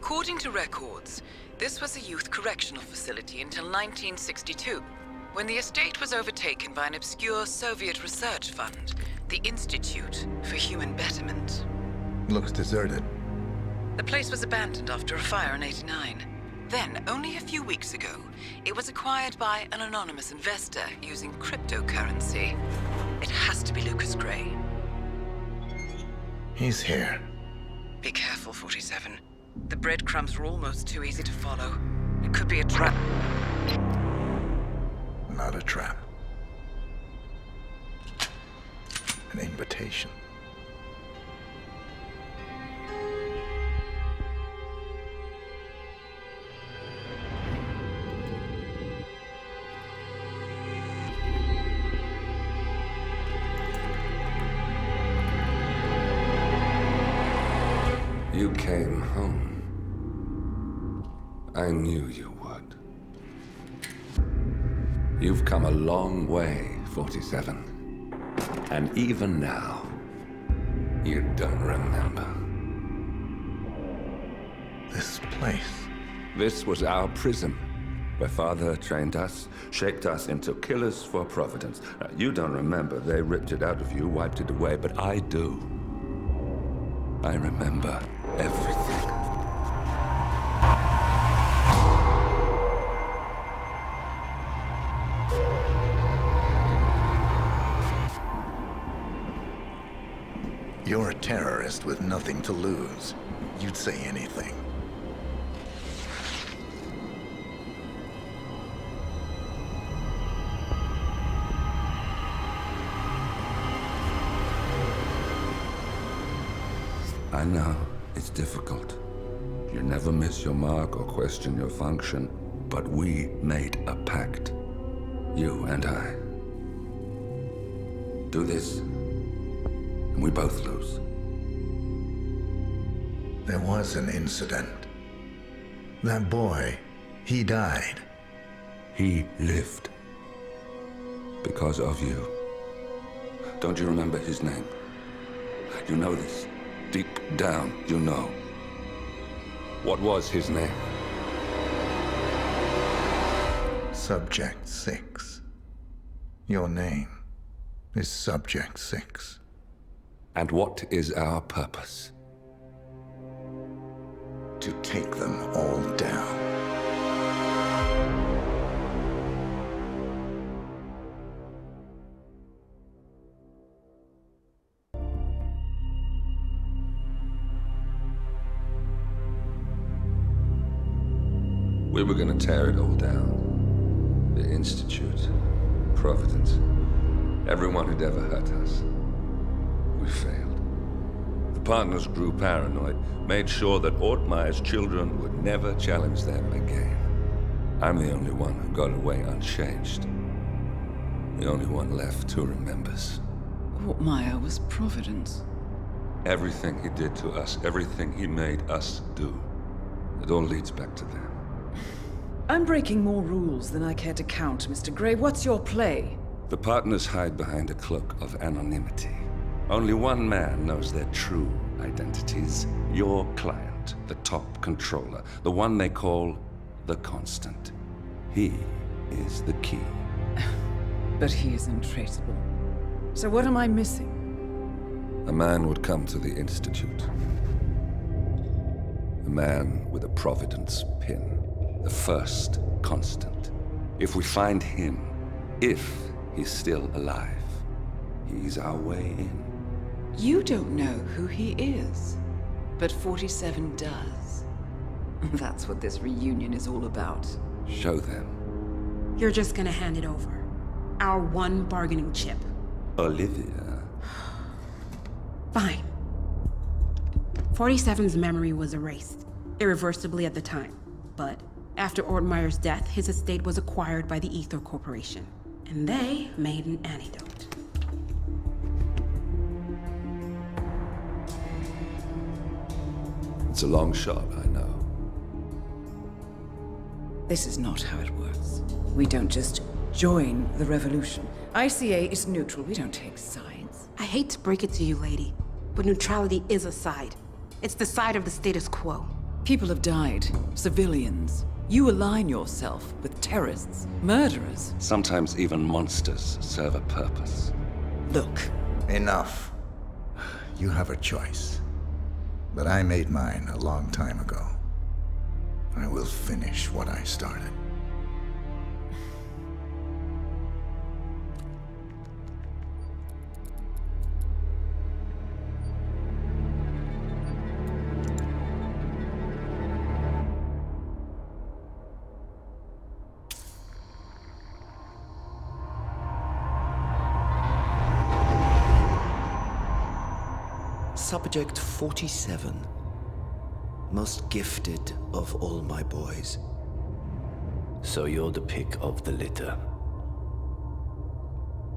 According to records, this was a youth correctional facility until 1962, when the estate was overtaken by an obscure Soviet research fund, the Institute for Human Betterment. Looks deserted. The place was abandoned after a fire in '89. Then, only a few weeks ago, it was acquired by an anonymous investor using cryptocurrency. It has to be Lucas Gray. He's here. Be careful, 47. The breadcrumbs were almost too easy to follow. It could be a trap. Not a trap. An invitation. You came home. I knew you would. You've come a long way, 47. And even now, you don't remember. This place. This was our prison, where Father trained us, shaped us into killers for Providence. Now, you don't remember. They ripped it out of you, wiped it away, but I do. I remember everything. You're a terrorist with nothing to lose. You'd say anything. I know, it's difficult. You never miss your mark or question your function, but we made a pact. You and I. Do this, and we both lose. There was an incident. That boy, he died. He lived. Because of you. Don't you remember his name? You know this. Deep down, you know. What was his name? Subject 6. Your name is Subject 6. And what is our purpose? To take them all down. We were gonna tear it all down. The Institute, Providence, everyone who'd ever hurt us. We failed. The partners grew paranoid, made sure that Ortmeyer's children would never challenge them again. I'm the only one who got away unchanged. The only one left who remembers. Ortmeyer was Providence. Everything he did to us, everything he made us do, it all leads back to them. I'm breaking more rules than I care to count, Mr. Gray. What's your play? The partners hide behind a cloak of anonymity. Only one man knows their true identities. Your client, the top controller, the one they call the Constant. He is the key. But he is untraceable. So what am I missing? A man would come to the Institute. A man with a Providence pin. The first Constant. If we find him, if he's still alive, he's our way in. You don't know who he is, but 47 does. That's what this reunion is all about. Show them. You're just gonna hand it over. Our one bargaining chip. Olivia. Fine. 47's memory was erased, irreversibly at the time. But after Ortmeyer's death, his estate was acquired by the Ether Corporation. And they made an antidote. It's a long shot, I know. This is not how it works. We don't just join the revolution. ICA is neutral. We don't take sides. I hate to break it to you, lady, but neutrality is a side. It's the side of the status quo. People have died. Civilians. You align yourself with terrorists, murderers. Sometimes even monsters serve a purpose. Look, Enough. You have a choice. But I made mine a long time ago. I will finish what I started. Subject 47. Most gifted of all my boys. So you're the pick of the litter.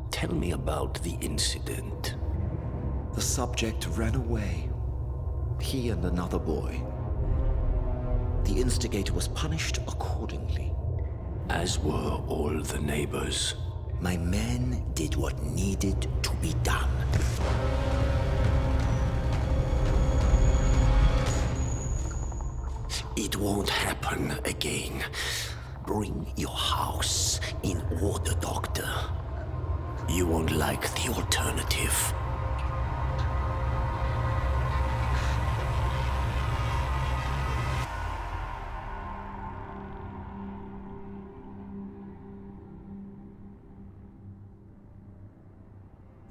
Tell me about the incident. The subject ran away. He and another boy. The instigator was punished accordingly. As were all the neighbors. My men did what needed to be done. It won't happen again. Bring your house in order, Doctor. You won't like the alternative.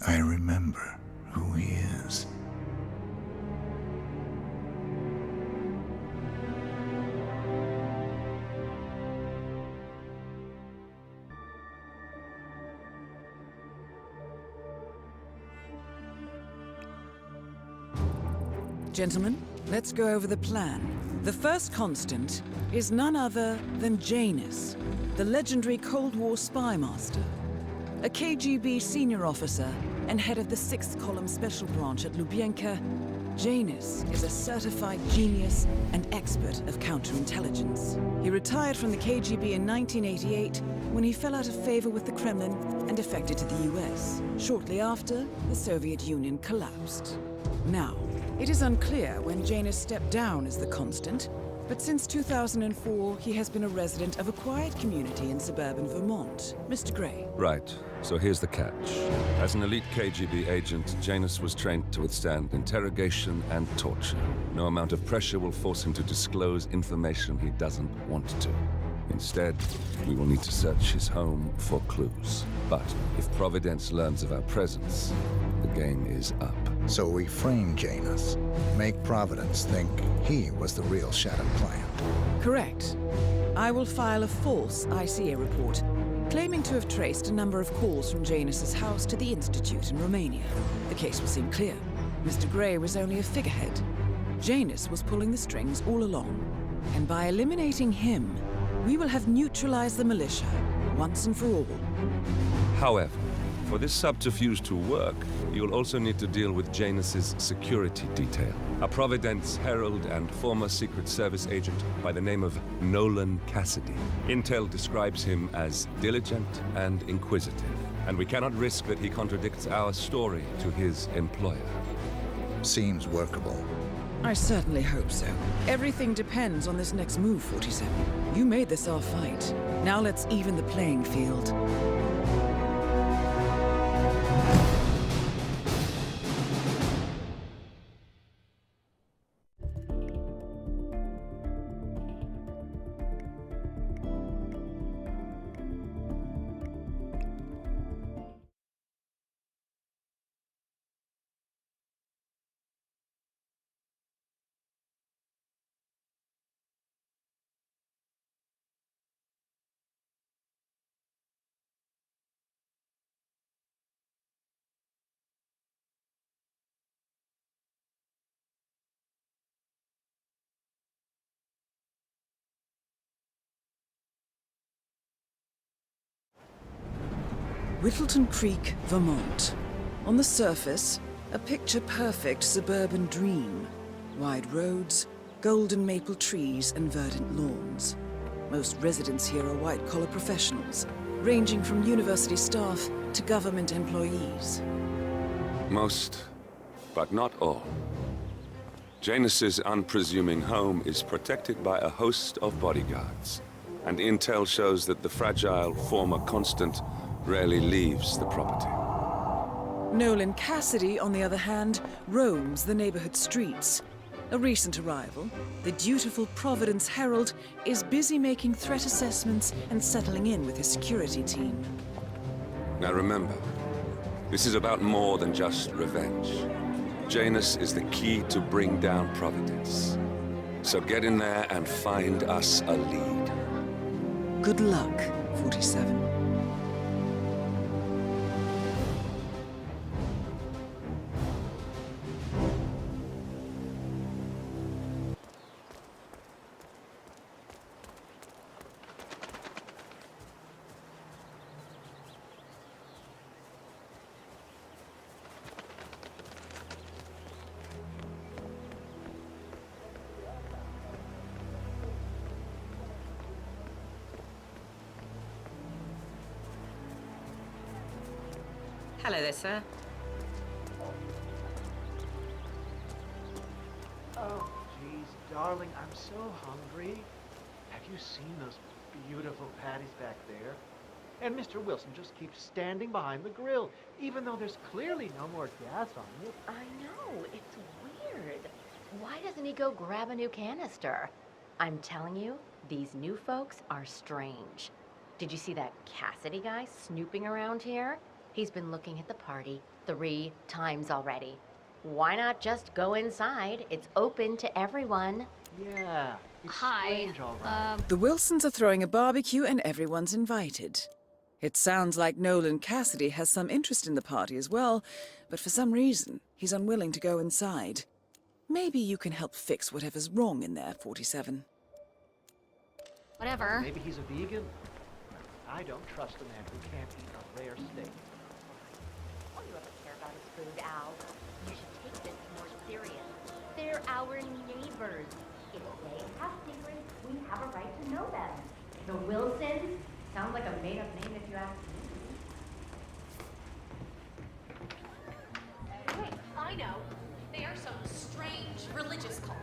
I remember who he is. gentlemen, let's go over the plan. The first constant is none other than Janus, the legendary Cold War spy master. A KGB senior officer and head of the 6th Column Special Branch at Lubyanka, Janus is a certified genius and expert of counterintelligence. He retired from the KGB in 1988 when he fell out of favor with the Kremlin and defected to the US. Shortly after, the Soviet Union collapsed. Now, it is unclear when Janus stepped down as the constant, but since 2004, he has been a resident of a quiet community in suburban Vermont. Mr. Gray. Right. So here's the catch. As an elite KGB agent, Janus was trained to withstand interrogation and torture. No amount of pressure will force him to disclose information he doesn't want to. Instead, we will need to search his home for clues. But if Providence learns of our presence, the game is up. So we frame Janus, make Providence think he was the real Shadow client. Correct. I will file a false ICA report claiming to have traced a number of calls from Janus's house to the Institute in Romania. The case will seem clear. Mr. Gray was only a figurehead. Janus was pulling the strings all along. And by eliminating him, we will have neutralized the militia once and for all. However, for this subterfuge to work, you'll also need to deal with Janus's security detail. A Providence herald and former Secret Service agent by the name of Nolan Cassidy. Intel describes him as diligent and inquisitive, and we cannot risk that he contradicts our story to his employer. Seems workable. I certainly hope so. Everything depends on this next move, 47. You made this our fight. Now let's even the playing field. Whittleton Creek, Vermont. On the surface, a picture-perfect suburban dream. Wide roads, golden maple trees, and verdant lawns. Most residents here are white-collar professionals, ranging from university staff to government employees. Most, but not all. Janus's unpresuming home is protected by a host of bodyguards, and intel shows that the fragile former Constant rarely leaves the property. Nolan Cassidy, on the other hand, roams the neighborhood streets. A recent arrival, the dutiful Providence Herald is busy making threat assessments and settling in with his security team. Now remember, this is about more than just revenge. Janus is the key to bring down Providence. So get in there and find us a lead. Good luck, 47. Hello there, sir. Oh, geez, darling, I'm so hungry. Have you seen those beautiful patties back there? And Mr. Wilson just keeps standing behind the grill, even though there's clearly no more gas on it. I know, it's weird. Why doesn't he go grab a new canister? I'm telling you, these new folks are strange. Did you see that Cassidy guy snooping around here? He's been looking at the party 3 times already. Why not just go inside? It's open to everyone. Yeah, it's strange, all right. The Wilsons are throwing a barbecue and everyone's invited. It sounds like Nolan Cassidy has some interest in the party as well, but for some reason, he's unwilling to go inside. Maybe you can help fix whatever's wrong in there, 47. Whatever. Maybe he's a vegan? I don't trust a man who can't eat a rare steak. All you ever care about is food, Al. You should take this more serious. They're our neighbors. If they have secrets, we have a right to know them. The Wilsons sounds like a made-up name if you ask me. Wait, I know. They are some strange religious cult.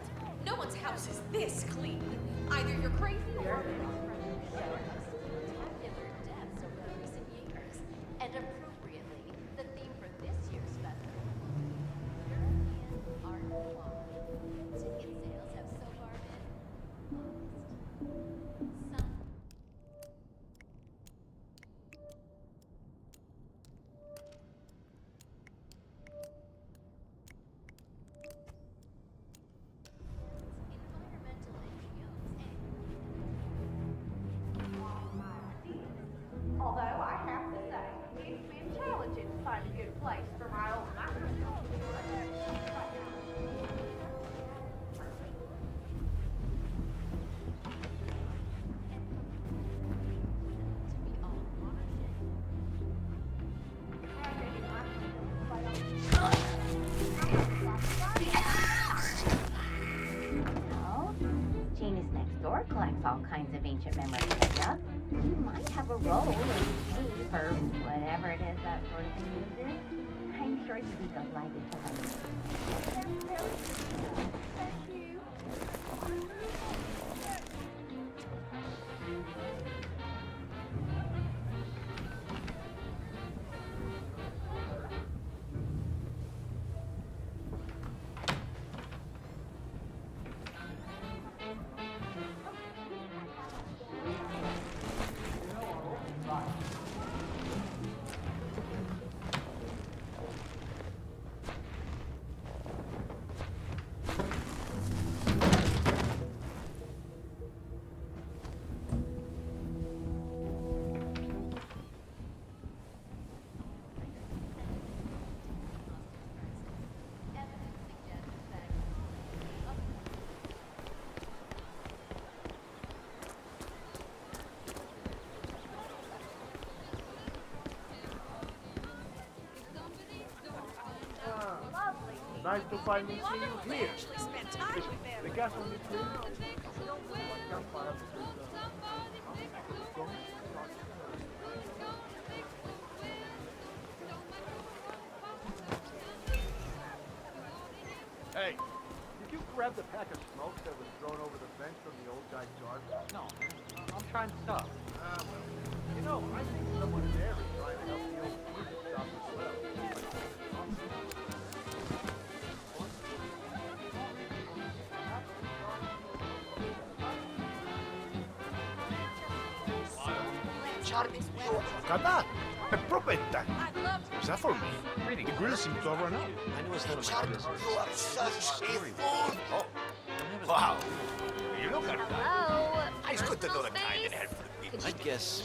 No one's house is this clean. Either you're crazy or... And appropriately, the theme for this year's festival, European Art Walk. Ticket sales have so far been modest. Some environmental NGOs. Although I have to say, it's been challenging to find a good place for my own microscope. Janus next door collects all kinds of ancient memorabilia. You might have a role in exchange for whatever it is that sort of thing uses. I'm sure you'd be delighted to have it. Thank you. Nice to finally see you here. The gas on the tree. Hey, did you grab the pack of smokes that was thrown over the fence from the old guy's yard? No, I'm trying to stop. Well, you know, I think someone there is trying to help the old music stop as well. Kataa, propetta. Is that for me? Really, the grill seems to have run out. I know it's none of my business. You are such a fool. Oh, wow. You look at that. Hello. It's good to know the kind Space? and helpful people. I guess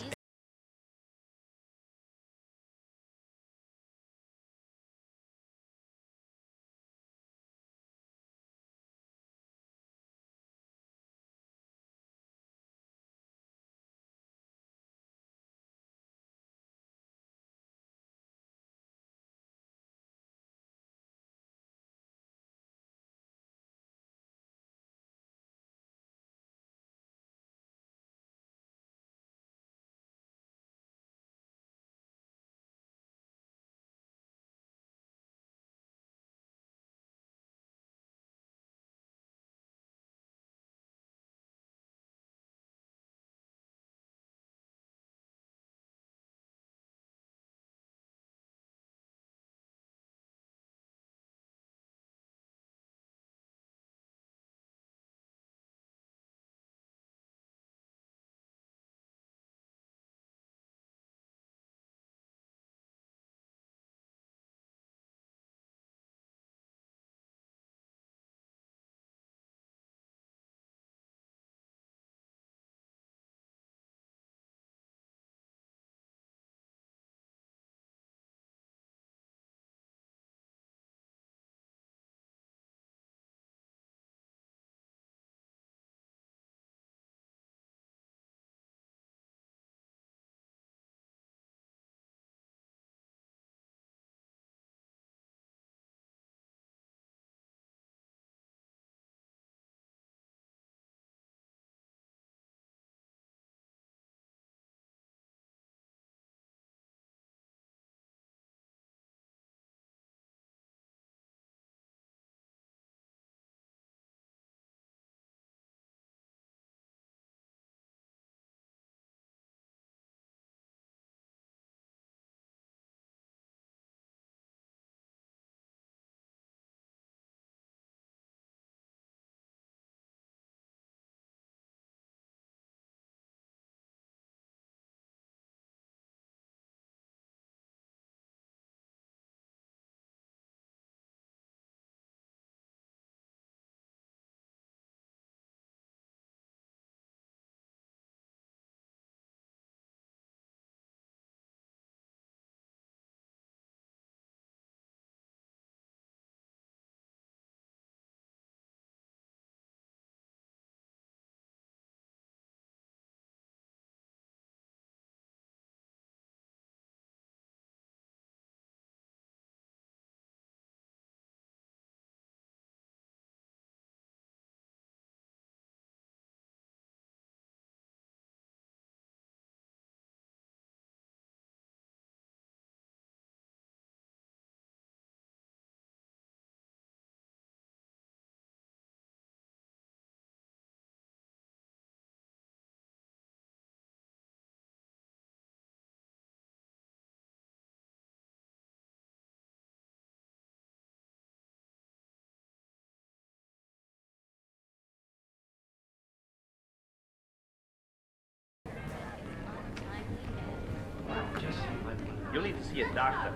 You'll need to see a doctor.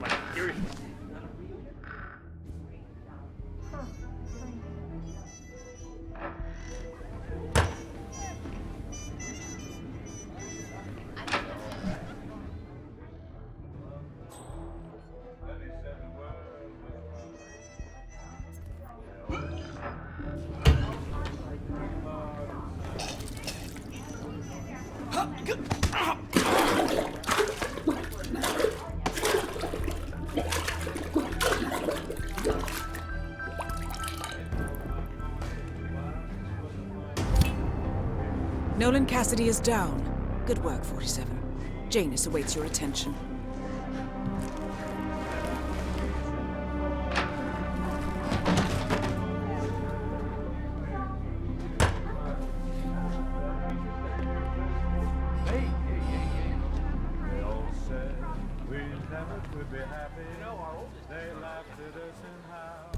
Like, seriously. Nolan Cassidy is down. Good work, 47. Janus awaits your attention. They all said we never could be happy. You know, our oldest. They laughed at us and how.